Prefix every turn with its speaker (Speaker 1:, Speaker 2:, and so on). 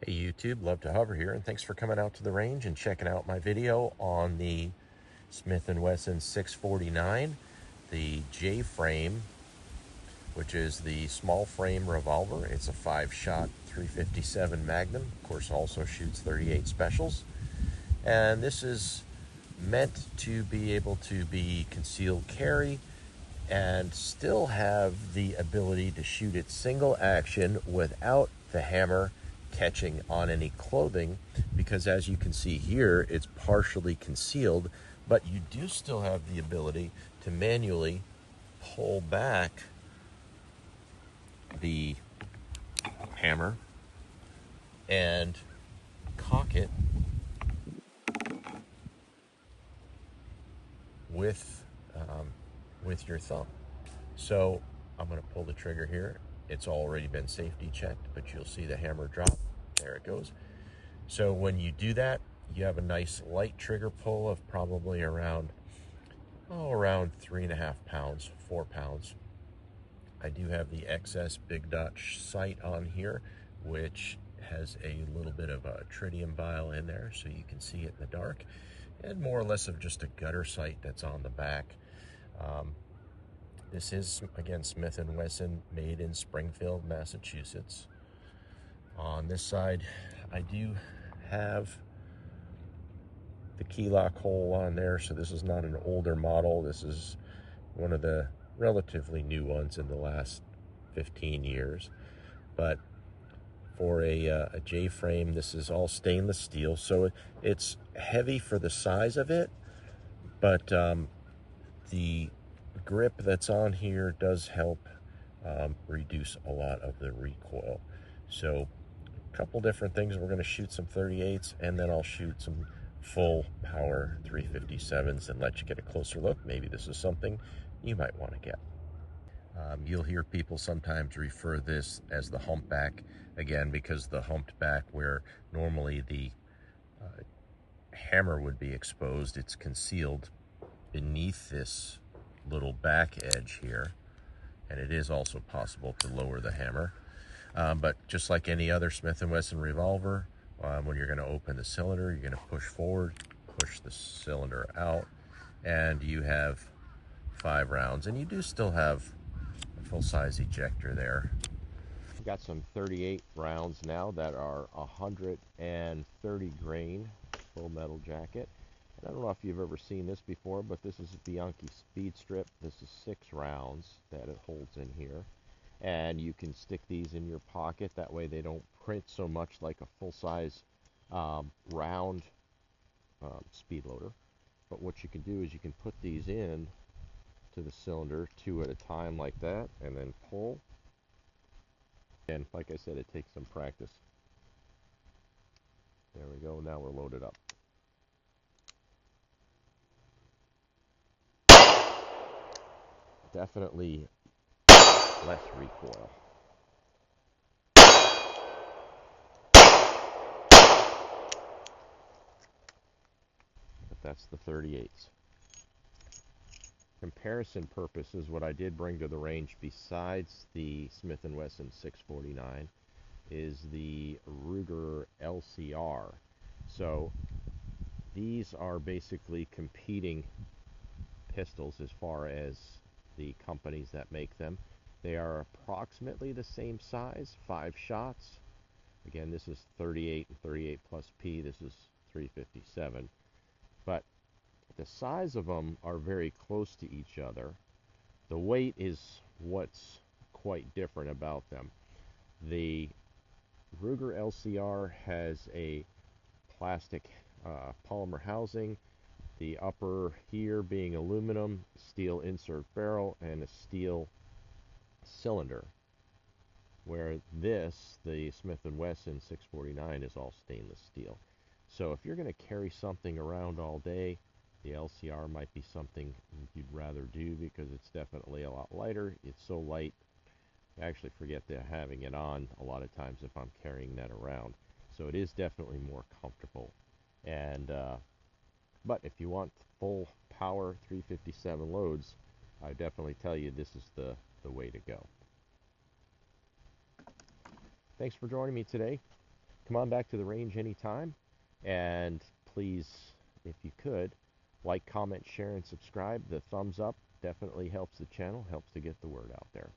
Speaker 1: Hey YouTube, Love to Hover here, and thanks for coming out to the range and checking out my video on the Smith & Wesson 649, the J-frame, which is the small frame revolver. It's a 5-shot 357 Magnum, of course also shoots 38 specials, and this is meant to be able to be concealed carry and still have the ability to shoot it single action without the hammer catching on any clothing, because as you can see here, it's partially concealed, but you do still have the ability to manually pull back the hammer and cock it with your thumb. So I'm going to pull the trigger here. It's already been safety checked, but you'll see the hammer drop. There it goes. So when you do that, you have a nice light trigger pull of probably around 3.5 pounds, 4 pounds. I do have the XS Big Dot sight on here, which has a little bit of a tritium vial in there so you can see it in the dark, and more or less of just a gutter sight that's on the back. This is, again, Smith & Wesson, made in Springfield, Massachusetts. On this side, I do have the key lock hole on there, so this is not an older model. This is one of the relatively new ones in the last 15 years. But for a J-frame, this is all stainless steel, so it's heavy for the size of it, but the grip that's on here does help reduce a lot of the recoil. So a couple different things. We're going to shoot some 38s, and then I'll shoot some full power 357s and let you get a closer look. Maybe this is something you might want to get. You'll hear people sometimes refer this as the hump back, again, because the humped back, where normally the hammer would be exposed, it's concealed beneath this little back edge here, and it is also possible to lower the hammer. But just like any other Smith & Wesson revolver, when you're going to open the cylinder, you're going to push forward, push the cylinder out, and you have 5 rounds, and you do still have a full-size ejector there. I've got some 38 rounds now that are 130 grain full metal jacket. I don't know if you've ever seen this before, but this is a Bianchi speed strip. This is 6 rounds that it holds in here. And you can stick these in your pocket. That way they don't print so much like a full-size round speed loader. But what you can do is you can put these in to the cylinder 2 at a time like that, and then pull. And like I said, it takes some practice. There we go. Now we're loaded up. Definitely less recoil. But that's the 38s. Comparison purposes, what I did bring to the range besides the Smith & Wesson 649 is the Ruger LCR. So these are basically competing pistols as far as the companies that make them. They are approximately the same size, 5 shots. Again, this is 38 and 38 plus P. This is 357. But the size of them are very close to each other. The weight is what's quite different about them. The Ruger LCR has a plastic polymer housing, the upper here being aluminum, steel insert barrel, and a steel cylinder, where this, the Smith & Wesson 649, is all stainless steel. So if you're going to carry something around all day, the LCR might be something you'd rather do, because it's definitely a lot lighter. It's so light, I actually forget that having it on a lot of times if I'm carrying that around. So it is definitely more comfortable. And but if you want full power 357 loads, I definitely tell you this is the way to go. Thanks for joining me today. come on back to the range anytime. And please, if you could, like, comment, share, and subscribe. The thumbs up definitely helps the channel, helps to get the word out there.